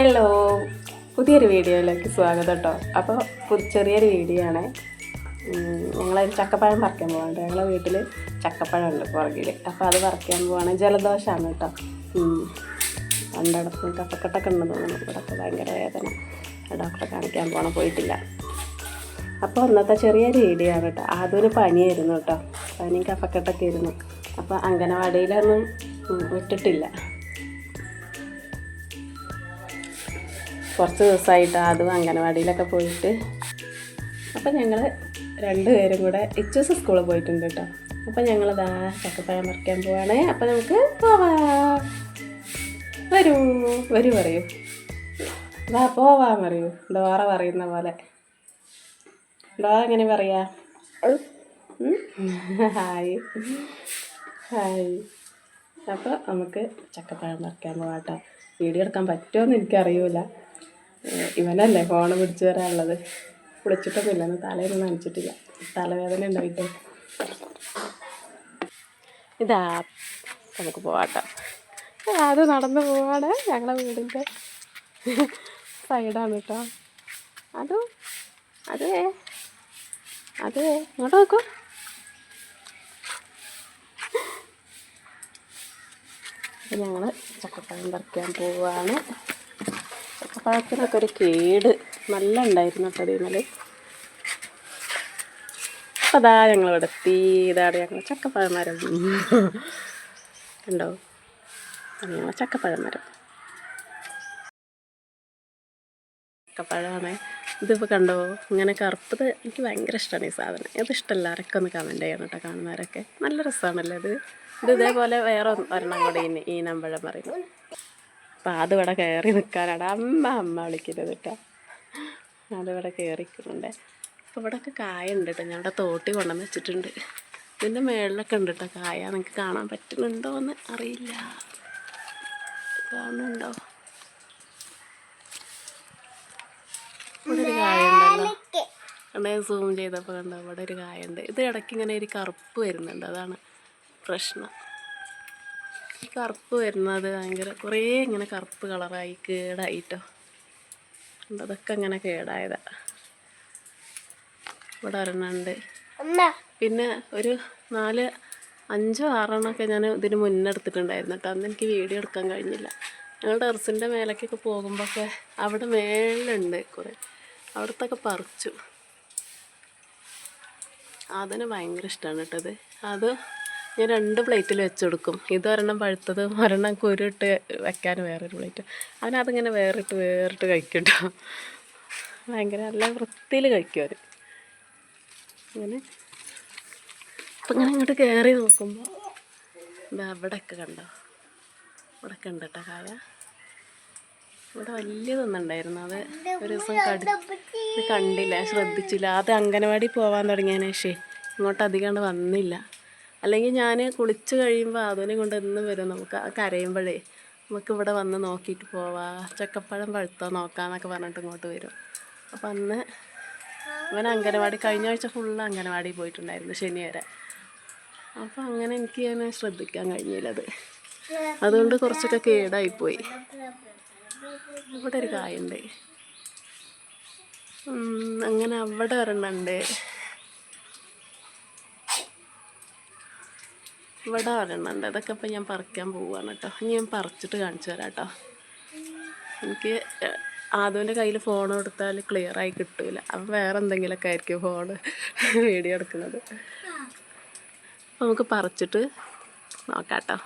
Hello, പുതിയൊരു വീഡിയോയിലേക്ക് സ്വാഗതം കേട്ടോ. അപ്പോൾ ചെറിയൊരു വീഡിയോ ആണ്. ഞങ്ങളൊരു ചക്കപ്പഴം പറിക്കാൻ പോകാണ്ട്. ഞങ്ങളെ വീട്ടിൽ ചക്കപ്പഴമുണ്ട് പുറകിൽ. അപ്പോൾ അത് പറിക്കാൻ പോവാണ്. ജലദോഷമാണ് കേട്ടോ. രണ്ടിടത്തും കഫക്കെട്ടൊക്കെ ഉണ്ടെന്ന് തോന്നുന്നു. ഇവിടെയൊക്കെ ഭയങ്കര വേദന. ഡോക്ടറെ കാണിക്കാൻ പോകണം, പോയിട്ടില്ല. അപ്പോൾ ഇന്നത്തെ ചെറിയൊരു വീഡിയോ ആണ് കേട്ടോ. ആദ്യം പനിയായിരുന്നു കേട്ടോ. പനിയും കഫക്കെട്ടൊക്കെ ആയിരുന്നു. അപ്പോൾ അംഗനവാടിയിലൊന്നും വിട്ടിട്ടില്ല. കുറച്ച് ദിവസമായിട്ട് അതും അംഗനവാടിയിലൊക്കെ പോയിട്ട്. അപ്പോൾ ഞങ്ങൾ രണ്ടുപേരും കൂടെ ഇച്ചൂസ് സ്കൂളിൽ പോയിട്ടുണ്ട് കേട്ടോ. അപ്പോൾ ഞങ്ങളിതാ ചക്കപ്പഴം പറിക്കാൻ പോവാണ്. അപ്പോൾ നമുക്ക് പോവാം. വരൂ വരൂ പറയൂ, വാ പോവാൻ പറയൂ. ഡോറ പറയുന്ന പോലെ. ഡോറ എങ്ങനെ പറയാ? Hi hi. അപ്പോൾ നമുക്ക് ചക്കപ്പഴം പറിക്കാൻ പോവാം കേട്ടോ. വീഡിയോ എടുക്കാൻ പറ്റുമോ എന്ന് എനിക്കറിയില്ല. ഇവനല്ലേ ഫോണ് പിടിച്ചു വരാനുള്ളത്. കുളിച്ചിട്ടൊന്നുമില്ല, തലയൊന്നും നനച്ചിട്ടില്ല, തലവേദന ഉണ്ടായിട്ട്. ഇതാ നമുക്ക് പോവാട്ടോ. അത് നടന്നു പോവാണ്. ഞങ്ങളെ വീടിൻ്റെ സൈഡാണ് കേട്ടോ. അതേ ഇങ്ങോട്ട് നോക്കൂ. അപ്പം ഞങ്ങൾ ചക്കപ്പഴം പറിക്കാൻ പോവുകയാണ്. ചക്കപ്പഴത്തിനൊക്കെ ഒരു കേട് നല്ല ഉണ്ടായിരുന്നു കേട്ടോ ഇതിൽ. അപ്പം അതാ ഞങ്ങളിവിടെ എത്തി. ഇതാണ് ഞങ്ങൾ ചക്കപ്പഴം മരം. ഉണ്ടോ? ഞങ്ങൾ ചക്കപ്പഴം മരം. ചക്കപ്പഴമാണ് ഇതിപ്പോൾ കണ്ടോ, ഇങ്ങനെ കറുപ്പത്. എനിക്ക് ഭയങ്കര ഇഷ്ടമാണ് ഈ സാധനം. ഇതിഷ്ടമല്ല ആരൊക്കെ ഒന്ന് കമൻറ്റ് ചെയ്യണം കേട്ടോ, കാണുന്നവരൊക്കെ. നല്ല രസമാണല്ലോ ഇത്. ഇതേപോലെ വേറെ ഒരെണ്ണം കൂടി ഈ നമ്പഴം പറയുന്നത്. അപ്പം അതിവിടെ കയറി നിൽക്കാനാണ് അമ്മ വിളിക്കുന്നത് കേട്ടോ. അതിവിടെ കയറിക്കുന്നുണ്ട്. അപ്പോൾ ഇവിടെയൊക്കെ കായ ഉണ്ട് കേട്ടോ. ഞാൻ ഇവിടെ തോട്ടി കൊണ്ടുവന്ന് വെച്ചിട്ടുണ്ട്. ഇതിൻ്റെ മേളിലൊക്കെ ഉണ്ട് കേട്ടോ കായ. നിങ്ങൾക്ക് കാണാൻ പറ്റുന്നുണ്ടോ എന്ന് അറിയില്ല. കാണുന്നുണ്ടോ? ഇവിടെ ഒരു കായ ഉണ്ടല്ലോ. കണ്ടേ, സൂം ചെയ്തപ്പോൾ കണ്ടോ ഇവിടെ ഒരു കായ ഉണ്ട്. ഇത് ഇടയ്ക്ക് ഇങ്ങനെ ഒരു കറുപ്പ് വരുന്നുണ്ട്. അതാണ് പ്രശ്നം. ഈ കറുപ്പ് വരുന്നത് ഭയങ്കര കുറേ ഇങ്ങനെ കറുപ്പ് കളറായി കേടായിട്ടോ. അതൊക്കെ ഇങ്ങനെ കേടായതാ. ഇവിടെ ഒരെണ്ണമുണ്ട്. പിന്നെ ഒരു 4, 5, 6 ഞാൻ ഇതിന് മുന്നേ എടുത്തിട്ടുണ്ടായിരുന്നു കേട്ടോ. അന്ന് എനിക്ക് വീഡിയോ എടുക്കാൻ കഴിഞ്ഞില്ല. ഞങ്ങൾ ടെറസിൻ്റെ മേലേക്കൊക്കെ പോകുമ്പോഴൊക്കെ അവിടെ മേളിലുണ്ട് കുറേ. അവിടത്തൊക്കെ പറിച്ചു. അതിന് ഭയങ്കര ഇഷ്ടമാണ് കേട്ടത്. അത് ഞാൻ 2 പ്ലേറ്റിൽ വെച്ചെടുക്കും. ഇതൊരെണ്ണം പഴുത്തത്, ഒരെണ്ണം കുരുട്ട് വെക്കാൻ വേറൊരു പ്ലേറ്റ്. അവനതിങ്ങനെ വേറിട്ട് കഴിക്കും കേട്ടോ. ഭയങ്കര നല്ല വൃത്തിയിൽ കഴിക്കും അവർ. അങ്ങനെ അപ്പം ഇങ്ങനെ ഇങ്ങോട്ട് കയറി നോക്കുമ്പോൾ ഇതാ ഇവിടെയൊക്കെ കണ്ടോ, ഇവിടെയൊക്കെ ഉണ്ട് കേട്ടോ കായ. ഇവിടെ വലിയതൊന്നുണ്ടായിരുന്നു. അത് ഒരു ദിവസം കണ്ടില്ല, ശ്രദ്ധിച്ചില്ല. അത് അംഗനവാടി പോകാൻ തുടങ്ങിയതിന് ശേഷം ഇങ്ങോട്ട് അധികം വന്നില്ല. അല്ലെങ്കിൽ ഞാൻ കുളിച്ച് കഴിയുമ്പോൾ അതിനെ കൊണ്ട് എന്നും വരും. നമുക്ക് കരയുമ്പോഴേ നമുക്ക് ഇവിടെ വന്ന് നോക്കിയിട്ട് പോവാം, ചക്കപ്പഴം പഴുത്തോ നോക്കാമെന്നൊക്കെ പറഞ്ഞിട്ട് ഇങ്ങോട്ട് വരും. അപ്പം അന്ന് ഇവൻ അംഗനവാടി കഴിഞ്ഞ ആഴ്ച ഫുള്ള് അംഗനവാടി പോയിട്ടുണ്ടായിരുന്നു, ശനി വരെ. അപ്പം അങ്ങനെ എനിക്ക് ഞാൻ ശ്രദ്ധിക്കാൻ കഴിഞ്ഞില്ലത്. അതുകൊണ്ട് കുറച്ചൊക്കെ കേടായിപ്പോയി. ഇവിടെ ഒരു കായുണ്ട്. അങ്ങനെ അവിടെ ഒരെണ്ണമുണ്ട്. ഇവിടെ ഒരെണ്ണമുണ്ട്. അതൊക്കെ ഇപ്പം ഞാൻ പറിക്കാൻ പോവുകയാണ് കേട്ടോ. ഇനി ഞാൻ പറിച്ചിട്ട് കാണിച്ചു തരാം കേട്ടോ. എനിക്ക് ആദുവിൻ്റെ കയ്യിൽ ഫോൺ കൊടുത്താൽ ക്ലിയറായി കിട്ടില്ല. അപ്പം വേറെ എന്തെങ്കിലുമൊക്കെ ആയിരിക്കും ഫോണ് വീഡിയോ എടുക്കുന്നത്. അപ്പം നമുക്ക് പറിച്ചിട്ട് നോക്കാം കേട്ടോ.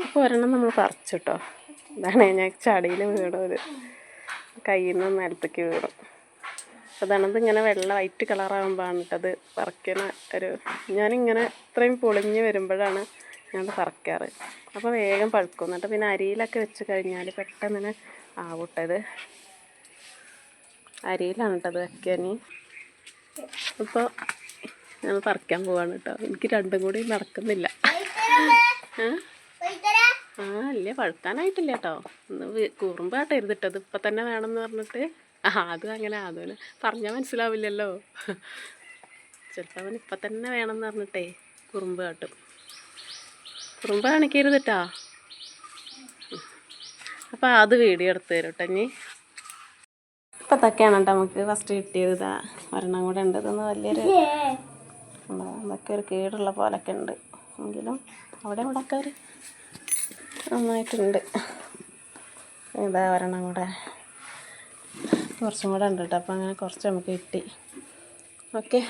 അപ്പോൾ ഒരെണ്ണം നമ്മൾ പറിച്ചു കേട്ടോ. ഇതാണ് ഞാൻ ചടിയിൽ വീണത്, കയ്യിൽ നിന്ന് നിലത്തേക്ക് വീണു. അതാണത് ഇങ്ങനെ വൈറ്റ് കളറാകുമ്പോഴാണ് കേട്ടത് പറിക്കണ ഒരു. ഞാനിങ്ങനെ ഇത്രയും പൊളിഞ്ഞ് വരുമ്പോഴാണ് ഞാൻ പറിക്കാറ്. അപ്പോൾ വേഗം പഴുക്കും. എന്നിട്ട് പിന്നെ അരിയിലൊക്കെ വെച്ച് കഴിഞ്ഞാൽ പെട്ടെന്ന് തന്നെ ആവട്ടത്. അരിയിലാണ് കേട്ടത് വെക്കാൻ. അപ്പോൾ ഞാൻ പറിക്കാൻ പോവാണ് കേട്ടോ. എനിക്ക് രണ്ടും കൂടി നടക്കുന്നില്ല. ഇല്ല, പഴുക്കാനായിട്ടില്ല കേട്ടോ. ഒന്ന് കുറുമ്പായിട്ടായിരുന്നു ഇട്ടത്. ഇപ്പം തന്നെ വേണമെന്ന് പറഞ്ഞിട്ട്. അതും അങ്ങനെ അതിന് പറഞ്ഞാൽ മനസ്സിലാവില്ലല്ലോ. ചിലപ്പോൾ അവൻ ഇപ്പം തന്നെ വേണമെന്ന് പറഞ്ഞിട്ടേ കുറുമ്പ് കാട്ടും. കുറുമ്പ് കാണിക്കരുത് കേട്ടോ. അപ്പോൾ അത് വീഡിയോ എടുത്ത് തരും കേട്ടോ ഇനി. അപ്പോൾ ഇതൊക്കെയാണ് കേട്ടോ നമുക്ക് ഫസ്റ്റ് കിട്ടിയത്. ഇതാ ഒരെണ്ണം കൂടെ ഉണ്ട്. ഇതൊന്ന് വലിയൊരു ഇതൊക്കെ ഒരു കേടുള്ള പോലൊക്കെ ഉണ്ട്, എങ്കിലും അവിടെ ഇവിടെയൊക്കെ ഒരു നന്നായിട്ടുണ്ട്. ഇതാ ഒരെണ്ണം കൂടെ, കുറച്ചും കൂടെ ഉണ്ട് കേട്ടോ. അപ്പോൾ അങ്ങനെ കുറച്ച് നമുക്ക് കിട്ടി. ഓക്കെ.